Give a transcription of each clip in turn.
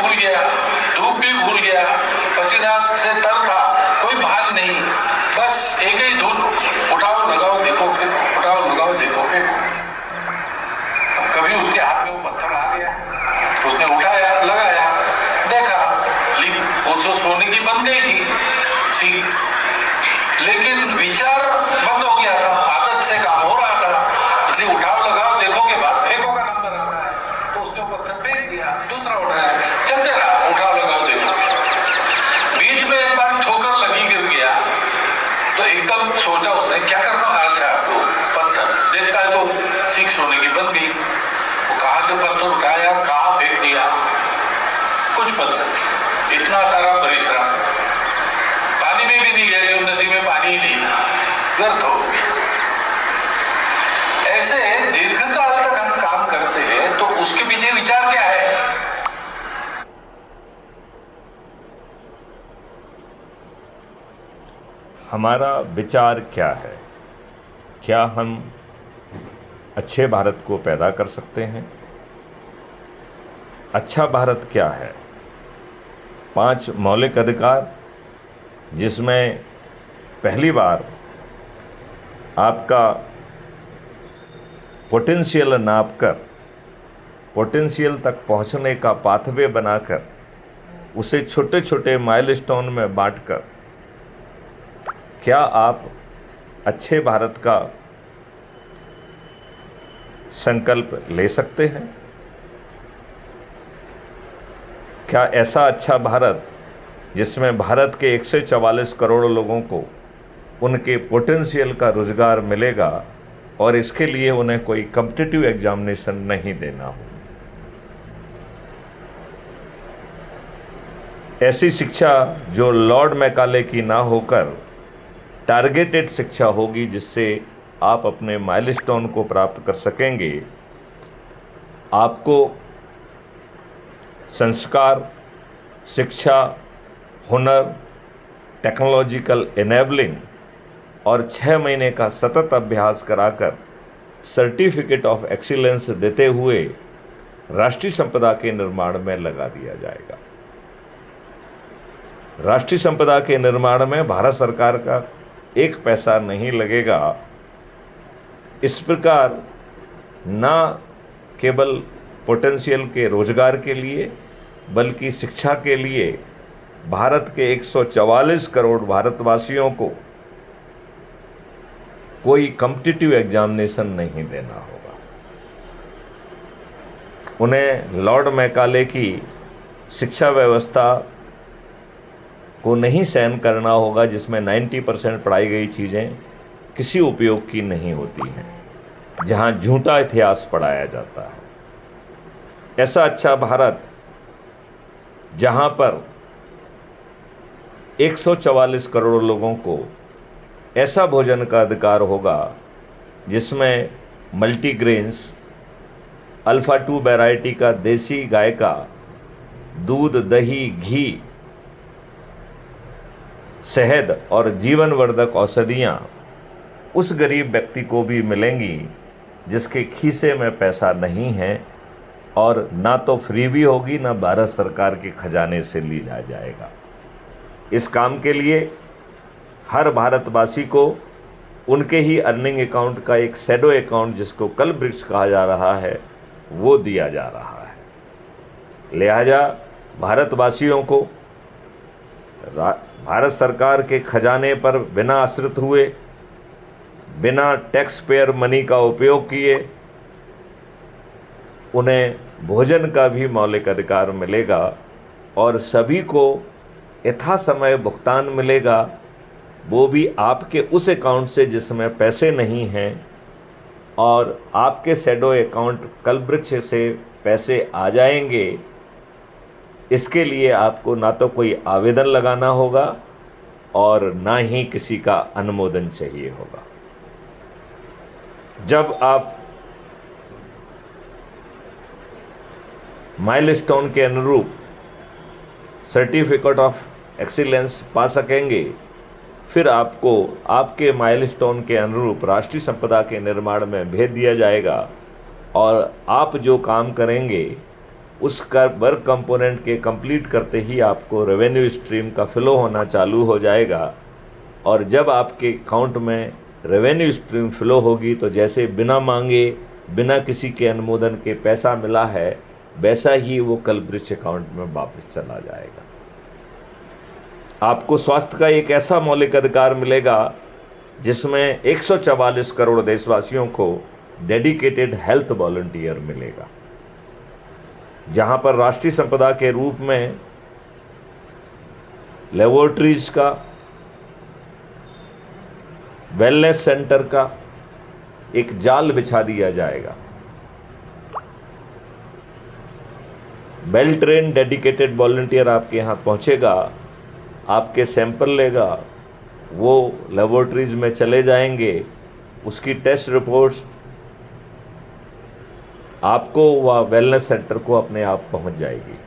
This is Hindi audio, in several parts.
भूल गया, धूप भी भूल गया, पसीना से तर था, कोई भाग नहीं, बस एक ही धुन, उठाओ लगाओ देखो फिर, उठाओ लगाओ देखो फिर। अब कभी उसके हाथ में वो पत्थर आ गया, उसने उठाया, लगाया, देखा वो तो सोने की बन गई थी सीख, लेकिन विचार बंद हो गया था, आदत से काम हो रहा था, इसलिए उठाओ लगाओ देखो के बाद फेंको का नंबर आता है, तो उसने पत्थर फेंक दिया, दूसरा उठाया, चलते रहा, उठाओ लगाओ देखो। बीच में एक बार ठोकर लगी, गिर गया, तो एकदम सोचा उसने क्या करना है, पत्थर देखता है तो सीख सोने की बन गई। वो कहां से पत्थर उठाया, कहां फेंक दिया, कुछ पता नहीं। इतना सारा परिश्रम, पानी में भी नहीं गए, नदी में पानी ही नहीं था, व्यर्थ हो गया। ऐसे दीर्घकाल तक हम काम करते हैं तो उसके पीछे विचार क्या है? हमारा विचार क्या है? क्या हम अच्छे भारत को पैदा कर सकते हैं? अच्छा भारत क्या है? 5 मौलिक अधिकार, जिसमें पहली बार आपका पोटेंशियल नापकर, पोटेंशियल तक पहुंचने का पाथवे बनाकर, उसे छोटे छोटे माइलस्टोन में बांटकर, क्या आप अच्छे भारत का संकल्प ले सकते हैं? क्या ऐसा अच्छा भारत जिसमें भारत के 144 करोड़ लोगों को उनके पोटेंशियल का रोजगार मिलेगा और इसके लिए उन्हें कोई कॉम्पिटिटिव एग्जामिनेशन नहीं देना हो? ऐसी शिक्षा जो लॉर्ड मैकाले की ना होकर टारगेटेड शिक्षा होगी, जिससे आप अपने माइलस्टोन को प्राप्त कर सकेंगे। आपको संस्कार, शिक्षा, हुनर, टेक्नोलॉजिकल इनेबलिंग और 6 महीने का सतत अभ्यास कराकर सर्टिफिकेट ऑफ एक्सीलेंस देते हुए राष्ट्रीय संपदा के निर्माण में लगा दिया जाएगा। राष्ट्रीय संपदा के निर्माण में भारत सरकार का 1 पैसा नहीं लगेगा। इस प्रकार ना केवल पोटेंशियल के रोजगार के लिए बल्कि शिक्षा के लिए भारत के 144 करोड़ भारतवासियों को कोई कॉम्पिटिटिव एग्जामिनेशन नहीं देना होगा। उन्हें लॉर्ड मैकाले की शिक्षा व्यवस्था को नहीं सहन करना होगा, जिसमें 90% पढ़ाई गई चीज़ें किसी उपयोग की नहीं होती हैं, जहां झूठा इतिहास पढ़ाया जाता है। ऐसा अच्छा भारत जहां पर 144 करोड़ लोगों को ऐसा भोजन का अधिकार होगा जिसमें मल्टीग्रेन्स, अल्फ़ा 2 वैरायटी का देसी गाय का दूध, दही, घी, शहद और जीवनवर्धक औषधियाँ उस गरीब व्यक्ति को भी मिलेंगी जिसके खीसे में पैसा नहीं है, और ना तो फ्री भी होगी ना भारत सरकार के खजाने से लिया जाएगा। इस काम के लिए हर भारतवासी को उनके ही अर्निंग अकाउंट का एक शैडो अकाउंट, जिसको कल वृक्ष कहा जा रहा है, वो दिया जा रहा है। लिहाजा भारतवासियों को भारत सरकार के खजाने पर बिना आश्रित हुए, बिना टैक्स पेयर मनी का उपयोग किए, उन्हें भोजन का भी मौलिक अधिकार मिलेगा और सभी को यथा समय भुगतान मिलेगा, वो भी आपके उस अकाउंट से जिसमें पैसे नहीं हैं, और आपके शैडो अकाउंट कल वृक्ष से पैसे आ जाएंगे। इसके लिए आपको ना तो कोई आवेदन लगाना होगा और ना ही किसी का अनुमोदन चाहिए होगा। जब आप माइलस्टोन के अनुरूप सर्टिफिकेट ऑफ एक्सीलेंस पा सकेंगे, फिर आपको आपके माइलस्टोन के अनुरूप राष्ट्रीय संपदा के निर्माण में भेज दिया जाएगा, और आप जो काम करेंगे उस वर्क कंपोनेंट के कंप्लीट करते ही आपको रेवेन्यू स्ट्रीम का फ्लो होना चालू हो जाएगा। और जब आपके अकाउंट में रेवेन्यू स्ट्रीम फ्लो होगी तो जैसे बिना मांगे, बिना किसी के अनुमोदन के पैसा मिला है, वैसा ही वो कल्पवृक्ष अकाउंट में वापस चला जाएगा। आपको स्वास्थ्य का एक ऐसा मौलिक अधिकार मिलेगा जिसमें 144 करोड़ देशवासियों को डेडिकेटेड हेल्थ वॉलंटियर मिलेगा, जहां पर राष्ट्रीय संपदा के रूप में लेबोरेटरीज का, वेलनेस सेंटर का एक जाल बिछा दिया जाएगा। वेल ट्रेन डेडिकेटेड वॉलंटियर आपके यहाँ पहुँचेगा, आपके सैंपल लेगा, वो लेबोरेटरीज में चले जाएंगे, उसकी टेस्ट रिपोर्ट्स आपको व वेलनेस सेंटर को अपने आप पहुंच जाएगी।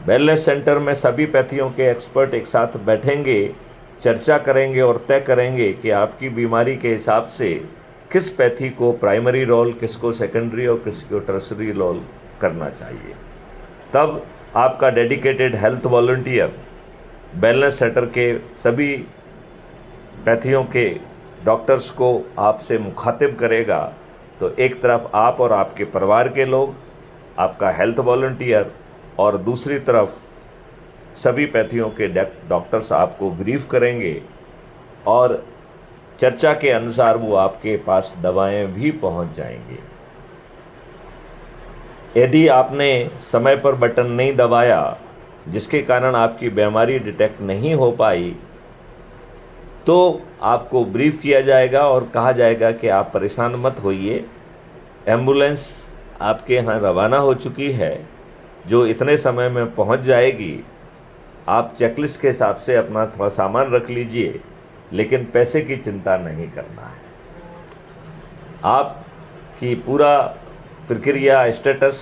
वेलनेस सेंटर में सभी पैथियों के एक्सपर्ट एक साथ बैठेंगे, चर्चा करेंगे और तय करेंगे कि आपकी बीमारी के हिसाब से किस पैथी को प्राइमरी रोल, किसको सेकेंडरी और किसको टर्सरी रोल करना चाहिए। तब आपका dedicated health volunteer wellness centre के सभी पैथियों के डॉक्टर्स को आपसे मुखातिब करेगा। तो एक तरफ आप और आपके परिवार के लोग, आपका हेल्थ वॉलंटियर, और दूसरी तरफ सभी पैथियों के डॉक्टर्स आपको ब्रीफ करेंगे और चर्चा के अनुसार वो आपके पास दवाएं भी पहुंच जाएंगी। यदि आपने समय पर बटन नहीं दबाया, जिसके कारण आपकी बीमारी डिटेक्ट नहीं हो पाई, तो आपको ब्रीफ किया जाएगा और कहा जाएगा कि आप परेशान मत होइए, एम्बुलेंस आपके यहाँ रवाना हो चुकी है जो इतने समय में पहुँच जाएगी। आप चेकलिस्ट के हिसाब से अपना थोड़ा सामान रख लीजिए, लेकिन पैसे की चिंता नहीं करना है। आपकी पूरा प्रक्रिया स्टेटस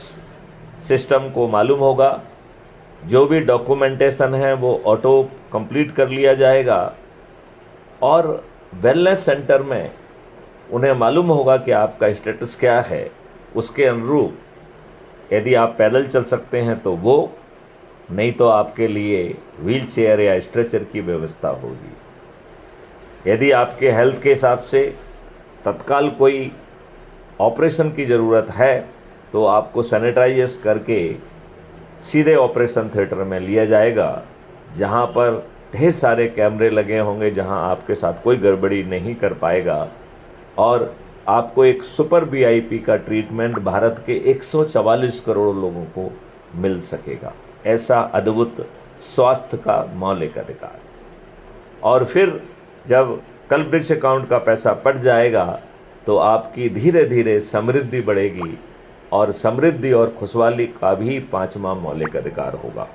सिस्टम को मालूम होगा, जो भी डॉक्यूमेंटेशन है वो ऑटो कंप्लीट कर लिया जाएगा और वेलनेस सेंटर में उन्हें मालूम होगा कि आपका स्टेटस क्या है। उसके अनुरूप यदि आप पैदल चल सकते हैं तो वो, नहीं तो आपके लिए व्हील चेयर या स्ट्रेचर की व्यवस्था होगी। यदि आपके हेल्थ के हिसाब से तत्काल कोई ऑपरेशन की ज़रूरत है तो आपको सैनिटाइज करके सीधे ऑपरेशन थिएटर में लिया जाएगा, जहां पर ढेर सारे कैमरे लगे होंगे, जहां आपके साथ कोई गड़बड़ी नहीं कर पाएगा और आपको एक सुपर वीआईपी का ट्रीटमेंट भारत के 144 करोड़ लोगों को मिल सकेगा। ऐसा अद्भुत स्वास्थ्य का मौलिक अधिकार। और फिर जब कल्पवृक्ष अकाउंट का पैसा पट जाएगा तो आपकी धीरे धीरे समृद्धि बढ़ेगी और समृद्धि और खुशहाली का भी 5वां मौलिक अधिकार होगा।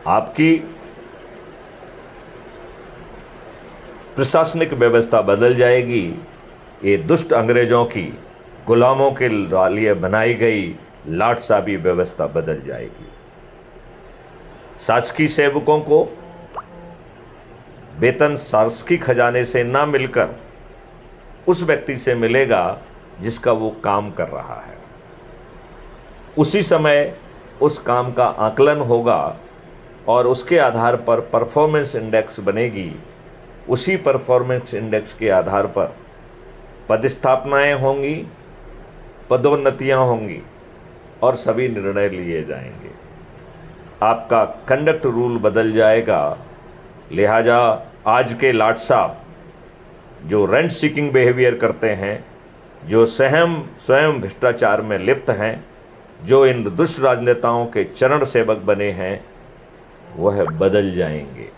आपकी प्रशासनिक व्यवस्था बदल जाएगी। ये दुष्ट अंग्रेजों की गुलामों के लिए बनाई गई लाटसाबी व्यवस्था बदल जाएगी। शासकीय सेवकों को वेतन शासकीय खजाने से ना मिलकर उस व्यक्ति से मिलेगा जिसका वो काम कर रहा है। उसी समय उस काम का आकलन होगा और उसके आधार पर परफॉर्मेंस इंडेक्स बनेगी। उसी परफॉर्मेंस इंडेक्स के आधार पर पदस्थापनाएं होंगी, पदोन्नतियां होंगी और सभी निर्णय लिए जाएंगे। आपका कंडक्ट रूल बदल जाएगा। लिहाजा आज के लाट साहब जो रेंट सीकिंग बिहेवियर करते हैं, जो स्वयं भ्रष्टाचार में लिप्त हैं, जो इन दुष्ट राजनेताओं के चरण सेवक बने हैं, वह बदल जाएंगे।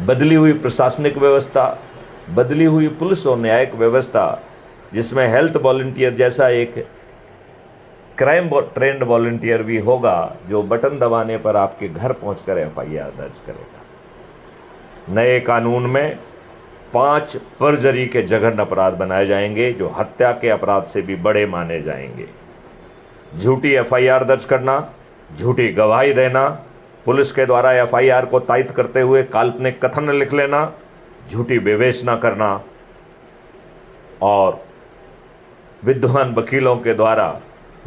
बदली हुई प्रशासनिक व्यवस्था, बदली हुई पुलिस और न्यायिक व्यवस्था, जिसमें हेल्थ वॉलंटियर जैसा एक क्राइम ट्रेंड वॉलंटियर भी होगा जो बटन दबाने पर आपके घर पहुंचकर एफआईआर दर्ज करेगा। नए कानून में 5 परजरी के जघन्य अपराध बनाए जाएंगे जो हत्या के अपराध से भी बड़े माने जाएंगे। झूठी एफआईआर दर्ज करना, झूठी गवाही देना, पुलिस के द्वारा एफआईआर को तायद करते हुए काल्पनिक कथन लिख लेना, झूठी विवेचना करना, और विद्वान वकीलों के द्वारा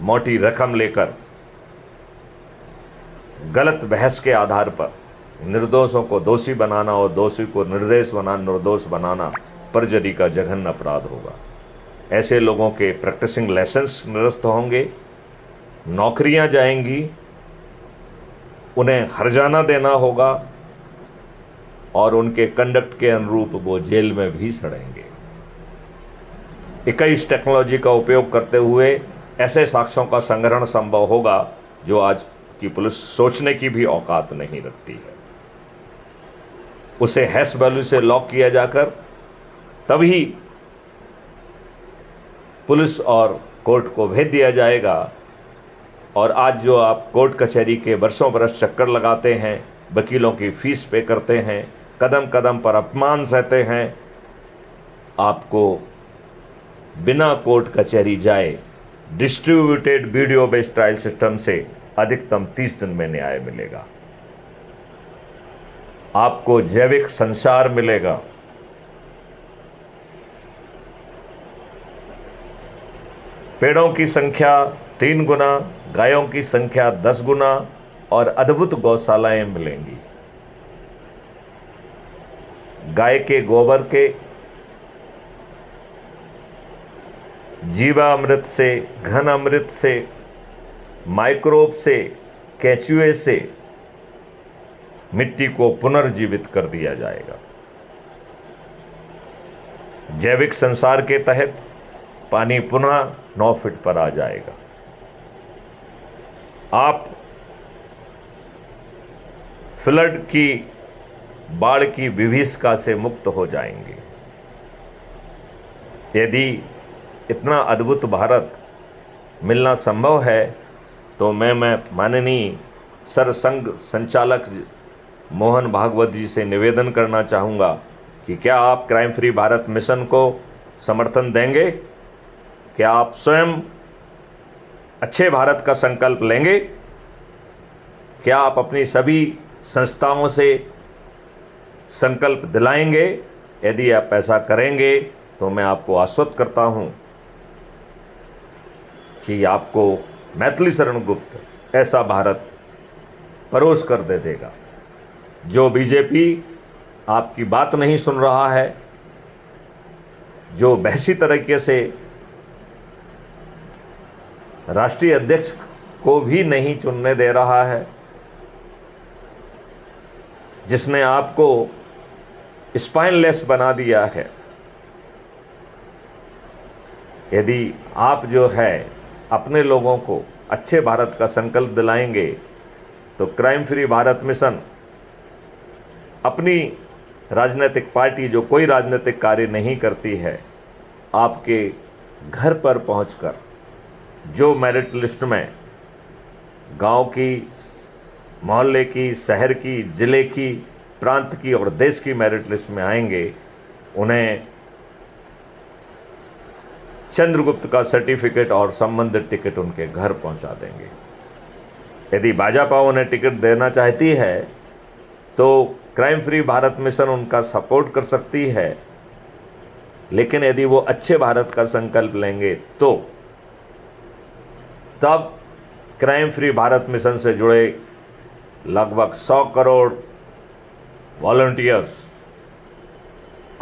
मोटी रकम लेकर गलत बहस के आधार पर निर्दोषों को दोषी बनाना और दोषी को निर्दोष बनाना परजरी का जघन्य अपराध होगा। ऐसे लोगों के प्रैक्टिसिंग लाइसेंस निरस्त होंगे, नौकरियां जाएंगी, उन्हें हर्जाना देना होगा और उनके कंडक्ट के अनुरूप वो जेल में भी सड़ेंगे। 21 टेक्नोलॉजी का उपयोग करते हुए ऐसे साक्ष्यों का संग्रहण संभव होगा जो आज की पुलिस सोचने की भी औकात नहीं रखती है। उसे हैश वैल्यू से लॉक किया जाकर तभी पुलिस और कोर्ट को भेज दिया जाएगा। और आज जो आप कोर्ट कचहरी के वर्षों बरस चक्कर लगाते हैं, वकीलों की फीस पे करते हैं, कदम कदम पर अपमान सहते हैं, आपको बिना कोर्ट कचहरी जाए distributed video based trial system से अधिकतम 30 दिन में न्याय मिलेगा। आपको जैविक संसार मिलेगा। पेड़ों की संख्या 3 गुना, गायों की संख्या 10 गुना और अद्भुत गौशालाएं मिलेंगी। गाय के गोबर के जीवामृत से, घन अमृत से, माइक्रोब से, केंचुए से मिट्टी को पुनर्जीवित कर दिया जाएगा। जैविक संसार के तहत पानी पुनः 9 फीट पर आ जाएगा। आप फ्लड की, बाढ़ की विभीषिका से मुक्त हो जाएंगे। यदि इतना अद्भुत भारत मिलना संभव है तो मैं माननीय सरसंघ संचालक मोहन भागवत जी से निवेदन करना चाहूँगा कि क्या आप क्राइम फ्री भारत मिशन को समर्थन देंगे? क्या आप स्वयं अच्छे भारत का संकल्प लेंगे? क्या आप अपनी सभी संस्थाओं से संकल्प दिलाएंगे? यदि आप ऐसा करेंगे तो मैं आपको आश्वस्त करता हूं कि आपको मैथिली शरण गुप्त ऐसा भारत परोस कर दे देगा। जो बीजेपी आपकी बात नहीं सुन रहा है, जो बहसी तरीके से राष्ट्रीय अध्यक्ष को भी नहीं चुनने दे रहा है, जिसने आपको स्पाइनलेस बना दिया है, यदि आप जो है अपने लोगों को अच्छे भारत का संकल्प दिलाएंगे तो क्राइम फ्री भारत मिशन अपनी राजनीतिक पार्टी जो कोई राजनीतिक कार्य नहीं करती है, आपके घर पर पहुंचकर जो मेरिट लिस्ट में गांव की, मोहल्ले की, शहर की, ज़िले की, प्रांत की और देश की मेरिट लिस्ट में आएंगे, उन्हें चंद्रगुप्त का सर्टिफिकेट और संबंधित टिकट उनके घर पहुंचा देंगे। यदि भाजपा उन्हें टिकट देना चाहती है तो क्राइम फ्री भारत मिशन उनका सपोर्ट कर सकती है, लेकिन यदि वो अच्छे भारत का संकल्प लेंगे तो तब क्राइम फ्री भारत मिशन से जुड़े लगभग 100 करोड़ वॉलंटियर्स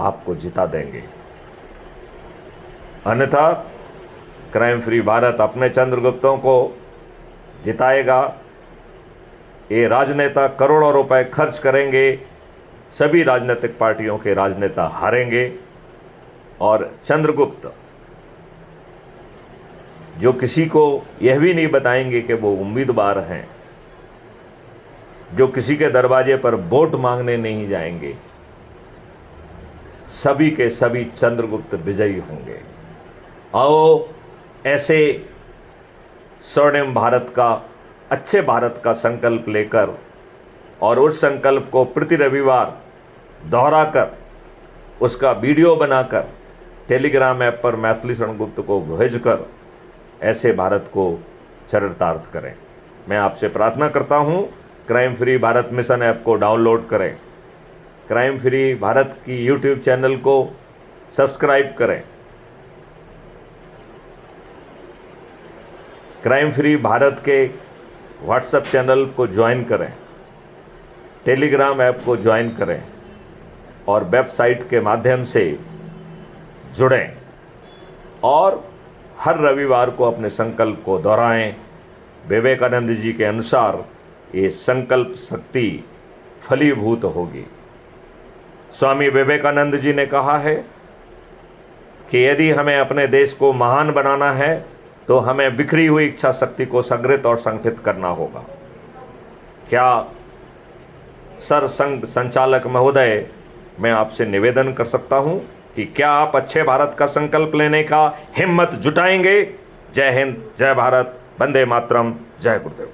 आपको जिता देंगे। अन्यथा क्राइम फ्री भारत अपने चंद्रगुप्तों को जिताएगा। ये राजनेता करोड़ों रुपए खर्च करेंगे, सभी राजनीतिक पार्टियों के राजनेता हारेंगे और चंद्रगुप्त जो किसी को यह भी नहीं बताएंगे कि वो उम्मीदवार हैं, जो किसी के दरवाजे पर वोट मांगने नहीं जाएंगे, सभी के सभी चंद्रगुप्त विजयी होंगे। आओ ऐसे स्वर्णिम भारत का, अच्छे भारत का संकल्प लेकर और उस संकल्प को प्रति रविवार दोहराकर उसका वीडियो बनाकर टेलीग्राम ऐप पर मैथिली शरण गुप्त को भेजकर ऐसे भारत को चरितार्थ करें। मैं आपसे प्रार्थना करता हूं, crime free Bharat mission app को डाउनलोड करें, क्राइम फ्री भारत की यूट्यूब चैनल को सब्सक्राइब करें क्राइम फ्री भारत के व्हाट्सएप चैनल को ज्वाइन करें, टेलीग्राम ऐप को ज्वाइन करें और वेबसाइट के माध्यम से जुड़ें और हर रविवार को अपने संकल्प को दोहराएं। विवेकानंद जी के अनुसार ये संकल्प शक्ति फलीभूत होगी। स्वामी विवेकानंद जी ने कहा है कि यदि हमें अपने देश को महान बनाना है तो हमें बिखरी हुई इच्छा शक्ति को संग्रहित और संगठित करना होगा। क्या सर संघ संचालक महोदय, मैं आपसे निवेदन कर सकता हूं कि क्या आप अच्छे भारत का संकल्प लेने का हिम्मत जुटाएंगे? जय हिंद, जय भारत, वंदे मातरम, जय गुरुदेव।